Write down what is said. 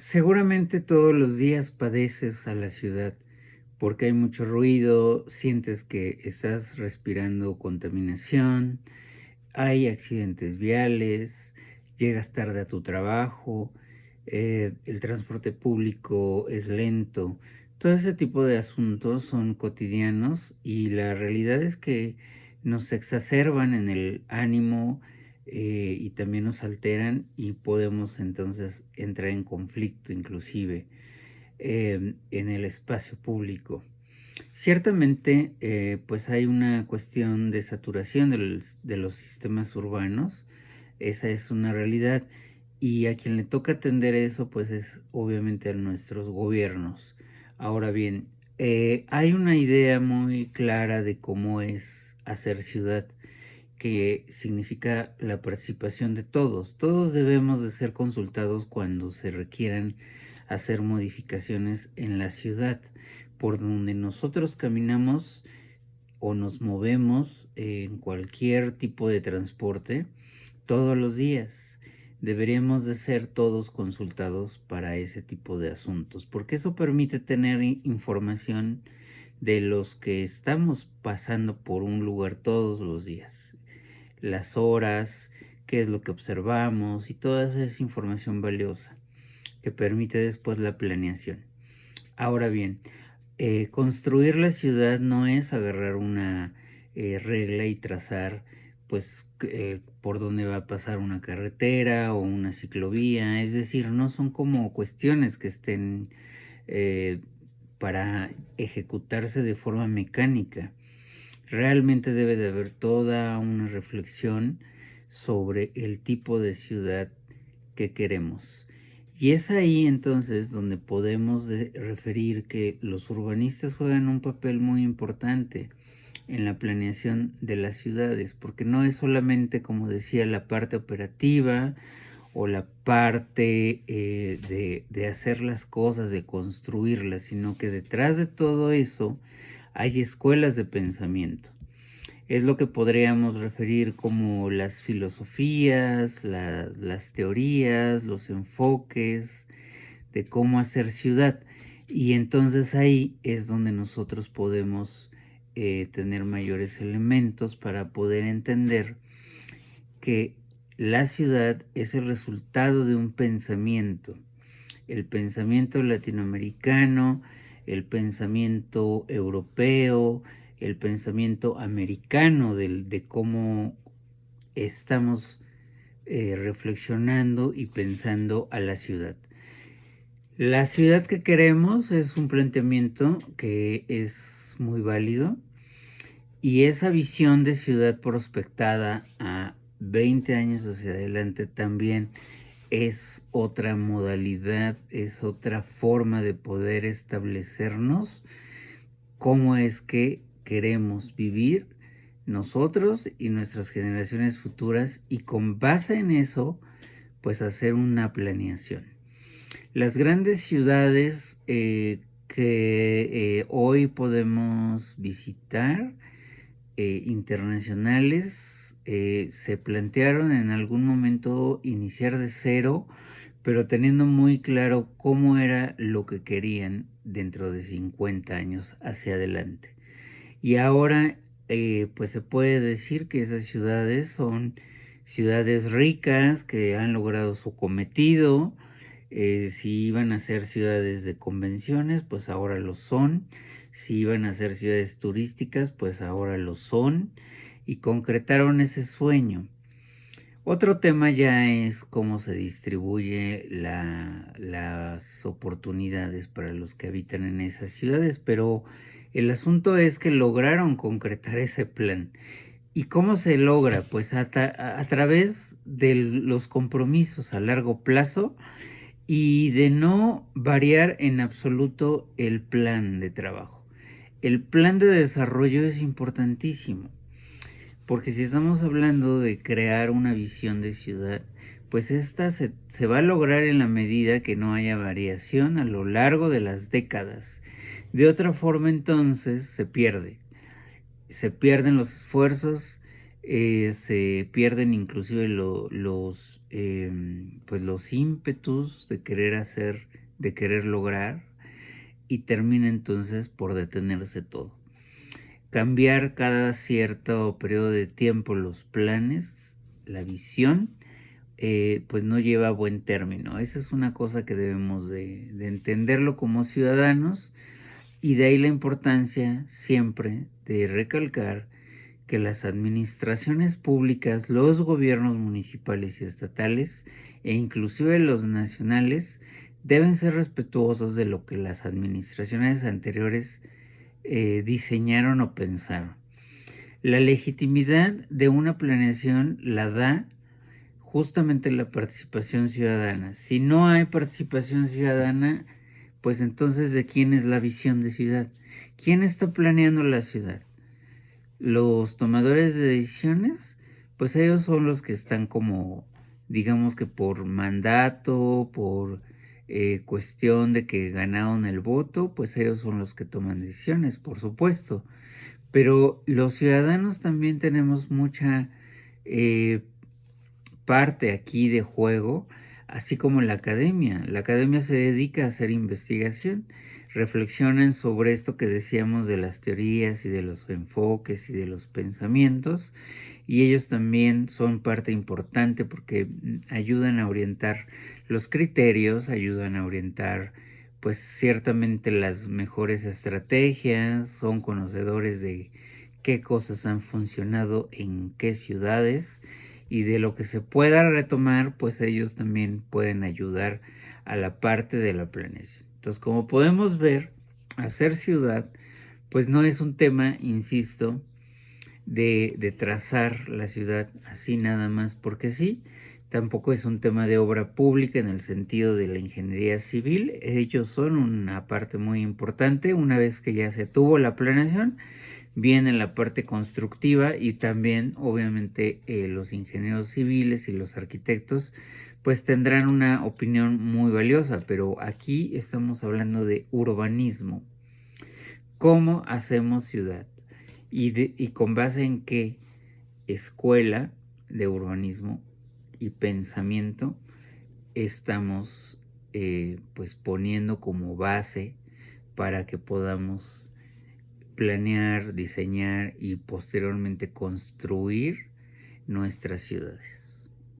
Seguramente todos los días padeces a la ciudad porque hay mucho ruido, sientes que estás respirando contaminación, hay accidentes viales, llegas tarde a tu trabajo, el transporte público es lento. Todo ese tipo de asuntos son cotidianos y la realidad es que nos exacerban en el ánimo, y también nos alteran y podemos entonces entrar en conflicto inclusive en el espacio público. Ciertamente, pues hay una cuestión de saturación de los sistemas urbanos, esa es una realidad, y a quien le toca atender eso, pues es obviamente a nuestros gobiernos. Ahora bien, hay una idea muy clara de cómo es hacer ciudad, que significa la participación de todos. Todos debemos de ser consultados cuando se requieran hacer modificaciones en la ciudad por donde nosotros caminamos o nos movemos en cualquier tipo de transporte todos los días. Deberíamos de ser todos consultados para ese tipo de asuntos, porque eso permite tener información de los que estamos pasando por un lugar todos los días, las horas, qué es lo que observamos y toda esa información valiosa que permite después la planeación. Ahora bien, construir la ciudad no es agarrar una regla y trazar pues por dónde va a pasar una carretera o una ciclovía, es decir, no son como cuestiones que estén eh, para ejecutarse de forma mecánica. Realmente debe de haber toda una reflexión sobre el tipo de ciudad que queremos. Y es ahí entonces donde podemos referir que los urbanistas juegan un papel muy importante en la planeación de las ciudades, porque no es solamente, como decía, la parte operativa o la parte de hacer las cosas, de construirlas, sino que detrás de todo eso hay escuelas de pensamiento. Es lo que podríamos referir como las filosofías, las teorías, los enfoques de cómo hacer ciudad. Y entonces ahí es donde nosotros podemos tener mayores elementos para poder entender que la ciudad es el resultado de un pensamiento. El pensamiento latinoamericano, el pensamiento europeo, el pensamiento americano de cómo estamos reflexionando y pensando a la ciudad. La ciudad que queremos es un planteamiento que es muy válido y esa visión de ciudad prospectada a 20 años hacia adelante también es otra modalidad, es otra forma de poder establecernos cómo es que queremos vivir nosotros y nuestras generaciones futuras y con base en eso, pues hacer una planeación. Las grandes ciudades que hoy podemos visitar, internacionales, se plantearon en algún momento iniciar de cero, pero teniendo muy claro cómo era lo que querían dentro de 50 años hacia adelante. Y ahora, pues se puede decir que esas ciudades son ciudades ricas que han logrado su cometido. Si iban a ser ciudades de convenciones, pues ahora lo son. Si iban a ser ciudades turísticas, pues ahora lo son. Y concretaron ese sueño. Otro tema ya es cómo se distribuye las oportunidades para los que habitan en esas ciudades, pero el asunto es que lograron concretar ese plan. ¿Y cómo se logra? Pues a través de los compromisos a largo plazo y de no variar en absoluto el plan de trabajo. El plan de desarrollo es importantísimo. Porque si estamos hablando de crear una visión de ciudad, pues esta se va a lograr en la medida que no haya variación a lo largo de las décadas. De otra forma, entonces, se pierde. Se pierden los esfuerzos, se pierden inclusive los pues los ímpetus de querer hacer, de querer lograr, y termina entonces por detenerse todo. Cambiar cada cierto periodo de tiempo los planes, la visión, pues no lleva a buen término. Esa es una cosa que debemos de entenderlo como ciudadanos, y de ahí la importancia siempre de recalcar que las administraciones públicas, los gobiernos municipales y estatales, e inclusive los nacionales, deben ser respetuosos de lo que las administraciones anteriores diseñaron o pensaron. La legitimidad de una planeación la da justamente la participación ciudadana. Si no hay participación ciudadana, pues entonces ¿de quién es la visión de ciudad? ¿Quién está planeando la ciudad? Los tomadores de decisiones, pues ellos son los que están como, digamos que por mandato, por cuestión de que ganaron el voto, pues ellos son los que toman decisiones, por supuesto. Pero los ciudadanos también tenemos mucha eh, parte aquí de juego, así como la academia. La academia se dedica a hacer investigación, reflexionan sobre esto que decíamos de las teorías y de los enfoques y de los pensamientos, y ellos también son parte importante porque ayudan a orientar los criterios, ayudan a orientar pues ciertamente las mejores estrategias, son conocedores de qué cosas han funcionado en qué ciudades, y de lo que se pueda retomar, pues ellos también pueden ayudar a la parte de la planeación. Entonces, como podemos ver, hacer ciudad, pues no es un tema, insisto, de trazar la ciudad así nada más porque sí. Tampoco es un tema de obra pública en el sentido de la ingeniería civil. Ellos son una parte muy importante. Una vez que ya se tuvo la planeación, viene la parte constructiva, y también obviamente los ingenieros civiles y los arquitectos pues tendrán una opinión muy valiosa, pero aquí estamos hablando de urbanismo. ¿Cómo hacemos ciudad? Y con base en qué escuela de urbanismo y pensamiento estamos pues poniendo como base para que podamos planear, diseñar y posteriormente construir nuestras ciudades.